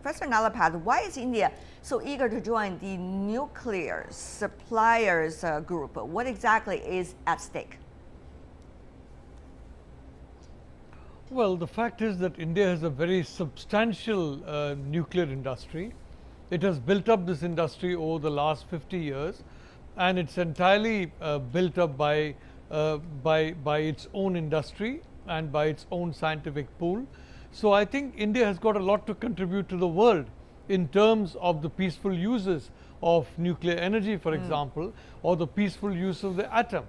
Professor Nalapat, why is India so eager to join the nuclear suppliers group? What exactly is at stake? Well, the fact is that India has a very substantial nuclear industry. It has built up this industry over the last 50 years, and it's entirely built up by its own industry and by its own scientific pool. So I think India has got a lot to contribute to the world in terms of the peaceful uses of nuclear energy, for example, or the peaceful use of the atom.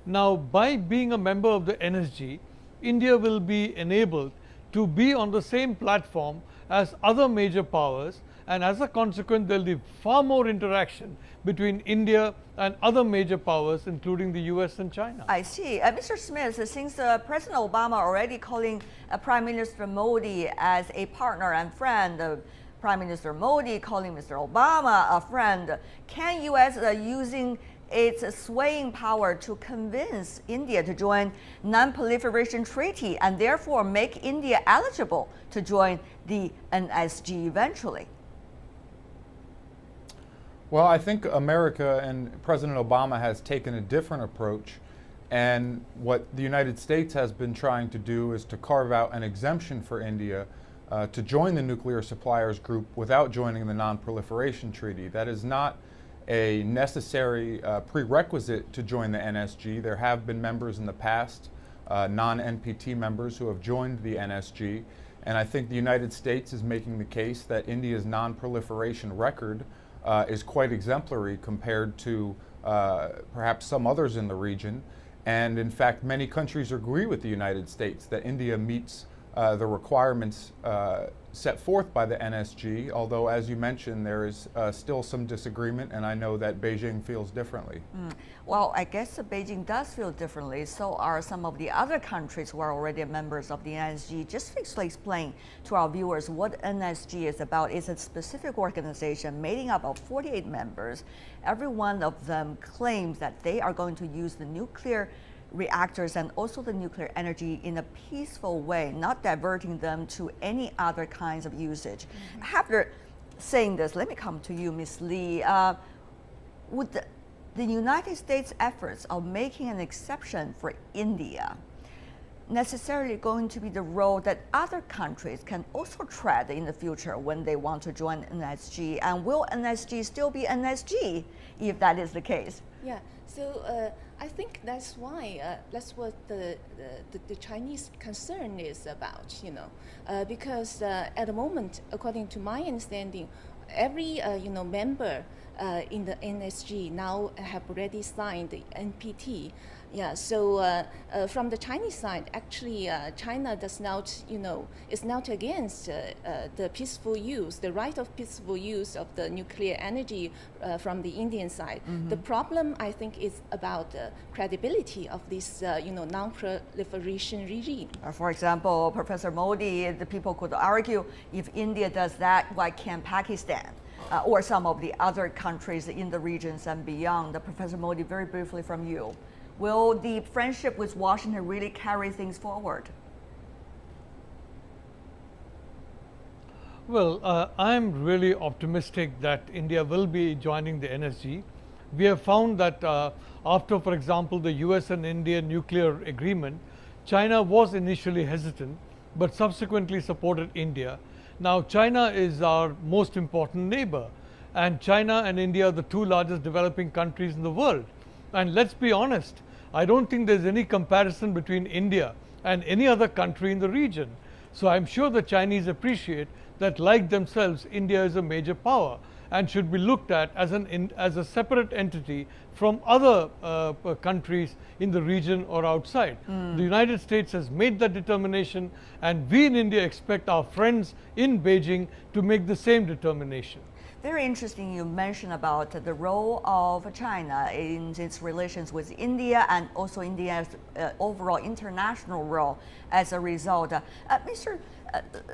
Now, by being a member of the NSG, India will be enabled to be on the same platform as other major powers, and as a consequence there will be far more interaction between India and other major powers, including the US and China. I see. Mr. Smith, since President Obama already calling Prime Minister Modi as a partner and friend, Prime Minister Modi calling Mr. Obama a friend, can US using its swaying power to convince India to join non-proliferation treaty and therefore make India eligible to join the NSG eventually? Well, I think America and President Obama has taken a different approach, and what the United States has been trying to do is to carve out an exemption for India to join the nuclear suppliers group without joining the non-proliferation treaty. That is not a necessary prerequisite to join the NSG. There have been members in the past, non-NPT members, who have joined the NSG, and I think the United States is making the case that India's non-proliferation record is quite exemplary compared to perhaps some others in the region. And in fact, many countries agree with the United States that India meets the requirements set forth by the NSG, although, as you mentioned, there is still some disagreement, and I know that Beijing feels differently. Well, I guess Beijing does feel differently. So are some of the other countries who are already members of the NSG. Just to explain to our viewers what NSG is about. It's a specific organization made up of 48 members. Every one of them claims that they are going to use the nuclear reactors and also the nuclear energy in a peaceful way, not diverting them to any other kinds of usage. After saying this, let me come to you, Ms. Lee. Would the United States' efforts of making an exception for India necessarily going to be the role that other countries can also tread in the future when they want to join NSG? And will NSG still be NSG if that is the case? Yeah, so I think that's why, that's what the Chinese concern is about, because at the moment, according to my understanding, every member in the NSG now have already signed the NPT. Yeah, so from the Chinese side, actually, China does not, is not against the peaceful use, the right of peaceful use of the nuclear energy from the Indian side. The problem, I think, is about the credibility of this, non-proliferation regime. For example, Professor Modi, the people could argue, if India does that, why can't Pakistan? Or some of the other countries in the regions and beyond. Professor Modi, very briefly from you. Will the friendship with Washington really carry things forward? Well, I'm really optimistic that India will be joining the NSG. We have found that after, for example, the US and India nuclear agreement, China was initially hesitant, but subsequently supported India. Now, China is our most important neighbor, and China and India are the two largest developing countries in the world. And let's be honest, I don't think there's any comparison between India and any other country in the region. So I'm sure the Chinese appreciate that, like themselves, India is a major power and should be looked at as a separate entity from other countries in the region or outside. The United States has made that determination, and we in India expect our friends in Beijing to make the same determination. Very interesting you mentioned about the role of China in its relations with India and also India's overall international role as a result. Mr.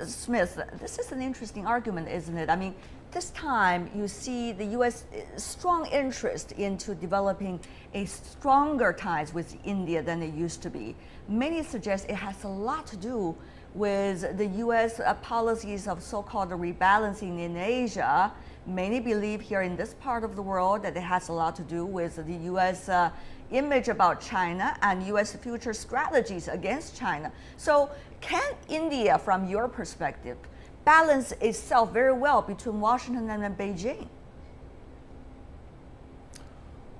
Smith, this is an interesting argument, isn't it? I mean, this time you see the U.S. strong interest into developing a stronger ties with India than it used to be. Many suggest it has a lot to do with the U.S. Policies of so-called rebalancing in Asia. Many believe here in this part of the world that it has a lot to do with the U.S. Image about China and U.S. future strategies against China. So can India, from your perspective, balance itself very well between Washington and Beijing?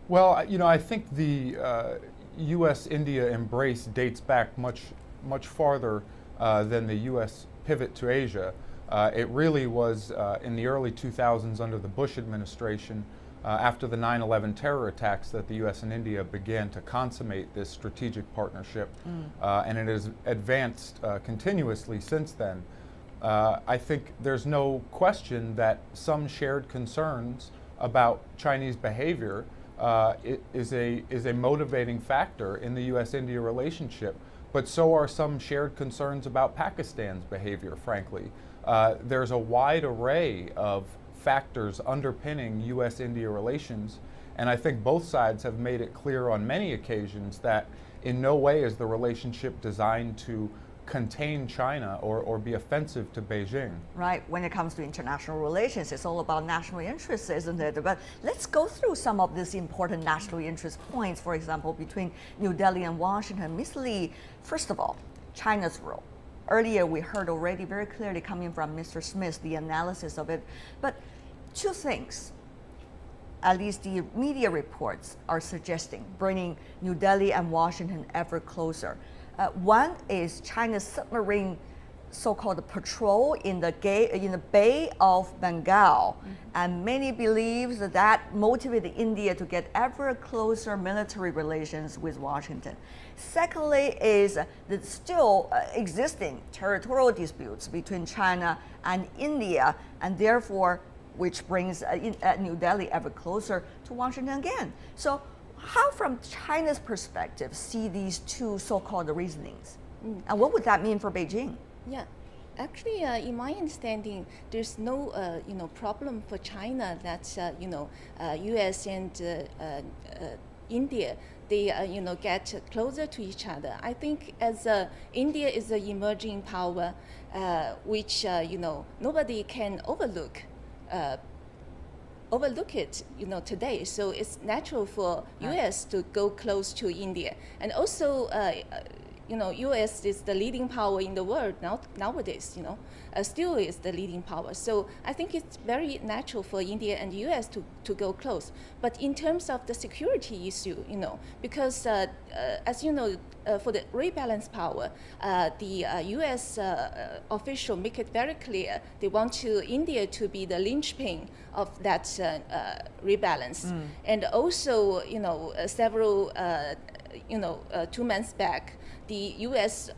Well, I think the U.S.-India embrace dates back much farther than the U.S. pivot to Asia. It really was in the early 2000s under the Bush administration, after the 9/11 terror attacks, that the U.S. and India began to consummate this strategic partnership, and it has advanced continuously since then. I think there's no question that some shared concerns about Chinese behavior is a motivating factor in the U.S.-India relationship, but so are some shared concerns about Pakistan's behavior, frankly. There's a wide array of factors underpinning U.S.-India relations, and I think both sides have made it clear on many occasions that in no way is the relationship designed to contain China or be offensive to Beijing. Right, when it comes to international relations, it's all about national interests, isn't it? But let's go through some of these important national interest points, for example, between New Delhi and Washington. Ms. Li, first of all, China's role. Earlier, we heard already very clearly coming from Mr. Smith, the analysis of it. But two things, at least the media reports are suggesting, bringing New Delhi and Washington ever closer. One is China's submarine so-called patrol in the Bay of Bengal, and many believe that motivated India to get ever closer military relations with Washington. Secondly is the still existing territorial disputes between China and India, and therefore which brings New Delhi ever closer to Washington again. So how, from China's perspective, see these two so-called reasonings? And what would that mean for Beijing? Yeah, actually, in my understanding, there's no problem for China that U.S. and India they get closer to each other. I think as India is an emerging power, which nobody can overlook it, today. So it's natural for U.S. to go close to India, and also, U.S. is the leading power in the world nowadays. Still is the leading power. So I think it's very natural for India and U.S. to go close. But in terms of the security issue, because as you know, for the rebalance power, the U.S. official make it very clear they want India to be the linchpin of that rebalance. And also, several 2 months back, the U.S.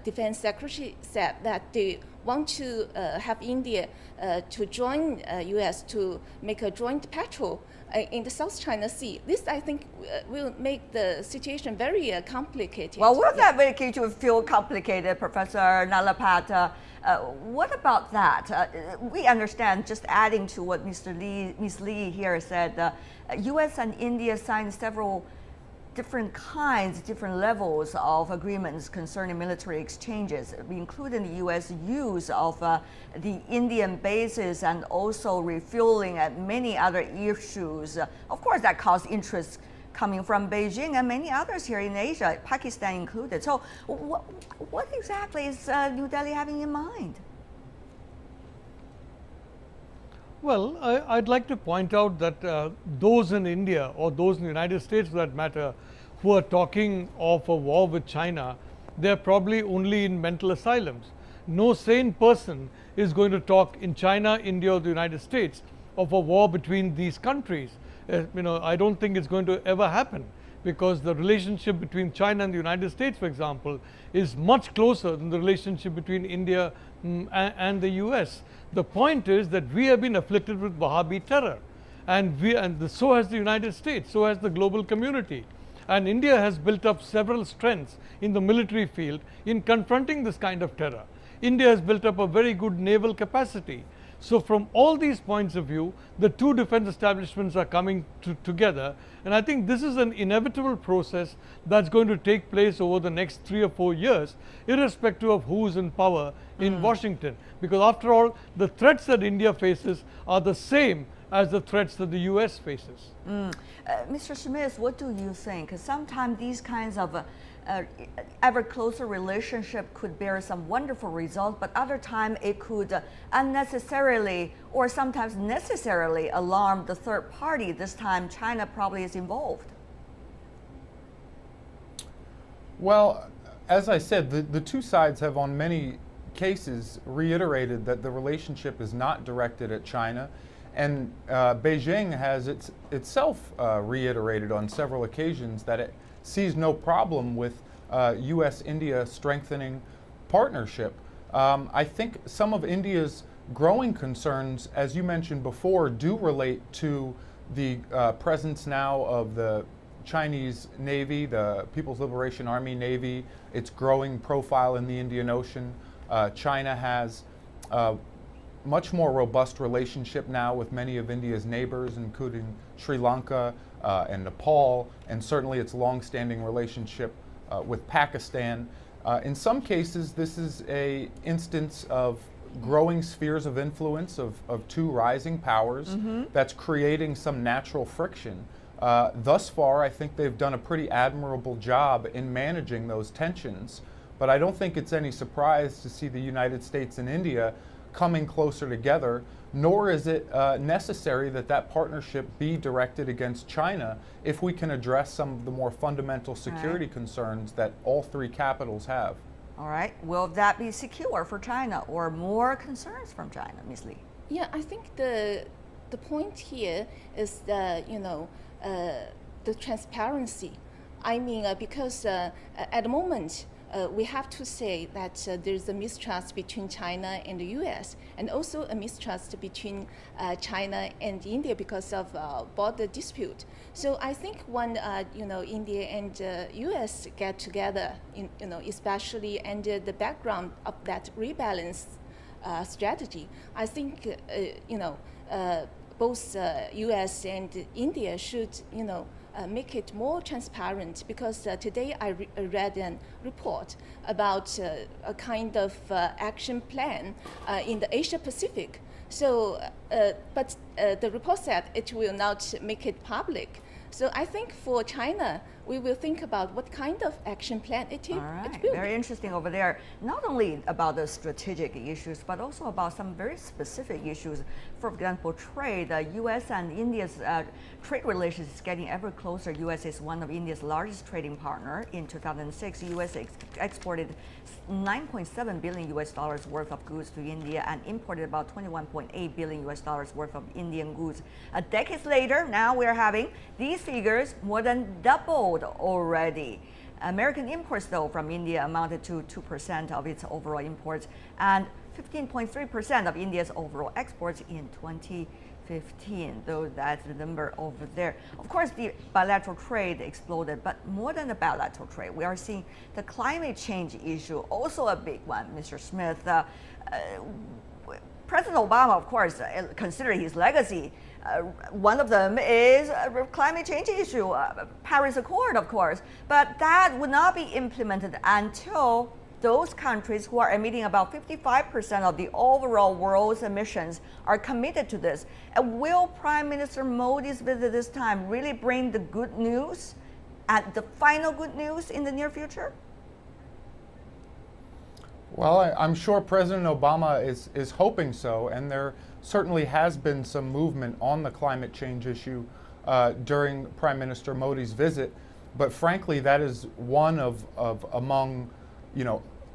Defense Secretary said that they want to have India to join U.S. to make a joint patrol in the South China Sea. This, I think, will make the situation very complicated. Well, will that make you feel complicated, Professor Nalapat? What about that? We understand, just adding to what Ms. Li here said, U.S. and India signed several different levels of agreements concerning military exchanges, including the U.S. use of the Indian bases and also refueling and many other issues. Of course, that caused interest coming from Beijing and many others here in Asia, Pakistan included. So what exactly is New Delhi having in mind? Well, I'd like to point out that those in India, or those in the United States for that matter, who are talking of a war with China, they're probably only in mental asylums. No sane person is going to talk in China, India, or the United States of a war between these countries. I don't think it's going to ever happen, because the relationship between China and the United States, for example, is much closer than the relationship between India and the US. The point is that we have been afflicted with Wahhabi terror, and so has the United States, so has the global community. And India has built up several strengths in the military field in confronting this kind of terror. India has built up a very good naval capacity. So from all these points of view, the two defense establishments are coming together. And I think this is an inevitable process that's going to take place over the next 3 or 4 years, irrespective of who's in power in Washington. Because after all, the threats that India faces are the same as the threats that the US faces. Mr. Smith, what do you think? Sometimes these kinds of ever closer relationship could bear some wonderful results, but other time it could unnecessarily or sometimes necessarily alarm the third party. This time China probably is involved. Well, as I said, the two sides have on many cases reiterated that the relationship is not directed at China. And Beijing has itself reiterated on several occasions that it sees no problem with U.S.-India strengthening partnership. I think some of India's growing concerns, as you mentioned before, do relate to the presence now of the Chinese Navy, the People's Liberation Army Navy, its growing profile in the Indian Ocean. China has much more robust relationship now with many of India's neighbors, including Sri Lanka and Nepal, and certainly its long-standing relationship with Pakistan. In some cases, this is an instance of growing spheres of influence of two rising powers that's creating some natural friction. Thus far, I think they've done a pretty admirable job in managing those tensions, but I don't think it's any surprise to see the United States and India coming closer together, nor is it necessary that that partnership be directed against China if we can address some of the more fundamental security concerns that all three capitals have. All right. Will that be secure for China or more concerns from China, Ms. Lee? Yeah, I think the point here is the transparency. I mean, because at the moment, we have to say that there's a mistrust between China and the U.S. and also a mistrust between China and India because of border dispute. So I think when India and U.S. get together, especially under the background of that rebalance strategy, I think both U.S. and India should make it more transparent, because today I read a report about a kind of action plan in the Asia Pacific. So, but the report said it will not make it public. So I think for China, we will think about what kind of action plan it will. All right, very interesting over there. Not only about the strategic issues, but also about some very specific issues. For example, trade. U.S. and India's trade relations is getting ever closer. U.S. is one of India's largest trading partner. In 2006, U.S. exported $9.7 billion worth of goods to India and imported about $21.8 billion worth of Indian goods. Decades later, now we're having these figures more than doubled already. American imports, though, from India amounted to 2% of its overall imports and 15.3% of India's overall exports in 2015, though that's the number over there. Of course, the bilateral trade exploded, but more than the bilateral trade, we are seeing the climate change issue, also a big one, Mr. Smith. President Obama, of course, considering his legacy, one of them is a climate change issue, Paris Accord, of course, but that would not be implemented until those countries who are emitting about 55% of the overall world's emissions are committed to this. And will Prime Minister Modi's visit this time really bring the good news and the final good news in the near future? Well, I'm sure President Obama is hoping so, and there certainly has been some movement on the climate change issue during Prime Minister Modi's visit. But frankly, that is one of among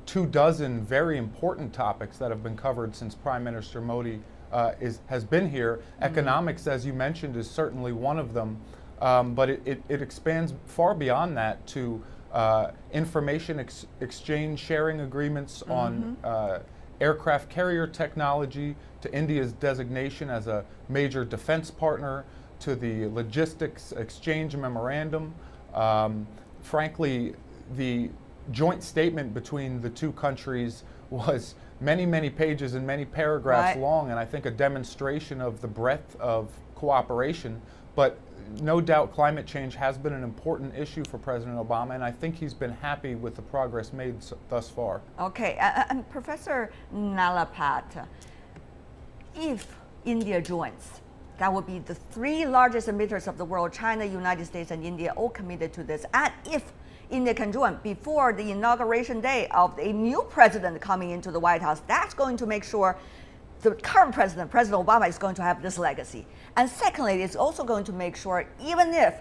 24 very important topics that have been covered since Prime Minister Modi has been here. Mm-hmm. Economics, as you mentioned, is certainly one of them, but it expands far beyond that to information exchange sharing agreements on aircraft carrier technology, to India's designation as a major defense partner, to the logistics exchange memorandum. Frankly, the joint statement between the two countries was many, many pages and many paragraphs Right. long, and I think a demonstration of the breadth of cooperation. But no doubt climate change has been an important issue for President Obama, and I think he's been happy with the progress made thus far. Okay, and Professor Nalapat, if India joins, that would be the three largest emitters of the world, China, United States, and India, all committed to this. And if India can join before the inauguration day of a new president coming into the White House, that's going to make sure the current president, President Obama, is going to have this legacy. And secondly, it's also going to make sure, even if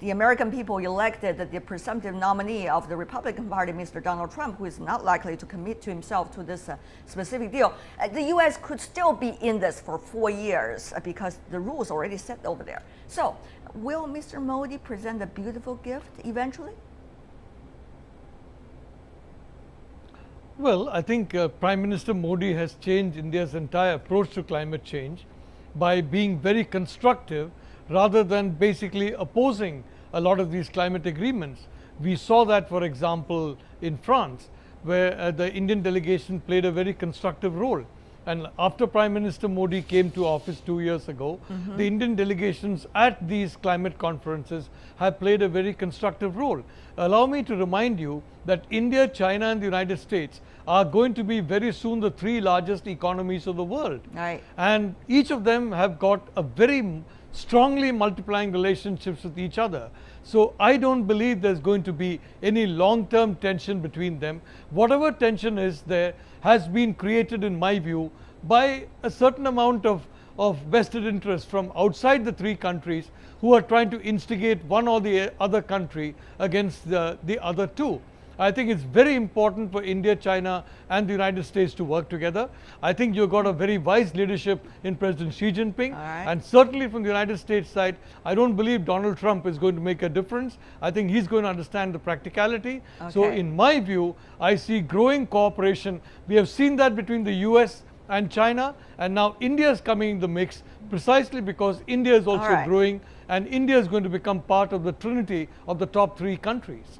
the American people elected the presumptive nominee of the Republican Party, Mr. Donald Trump, who is not likely to commit to himself to this specific deal, the U.S. could still be in this for 4 years because the rules already set over there. So, will Mr. Modi present a beautiful gift eventually? Well, I think Prime Minister Modi has changed India's entire approach to climate change by being very constructive rather than basically opposing a lot of these climate agreements. We saw that, for example, in France, where the Indian delegation played a very constructive role. And after Prime Minister Modi came to office 2 years ago, the Indian delegations at these climate conferences have played a very constructive role. Allow me to remind you that India, China, and the United States are going to be very soon the three largest economies of the world. Right. And each of them have got a very strongly multiplying relationships with each other. So I don't believe there's going to be any long-term tension between them. Whatever tension is there has been created, in my view, by a certain amount of vested interest from outside the three countries who are trying to instigate one or the other country against the other two. I think it's very important for India, China, and the United States to work together. I think you've got a very wise leadership in President Xi Jinping. Right. And certainly from the United States side, I don't believe Donald Trump is going to make a difference. I think he's going to understand the practicality. So Okay. in my view, I see growing cooperation. We have seen that between the US and China, and now India is coming in the mix precisely because India is also right. growing, and India is going to become part of the trinity of the top three countries.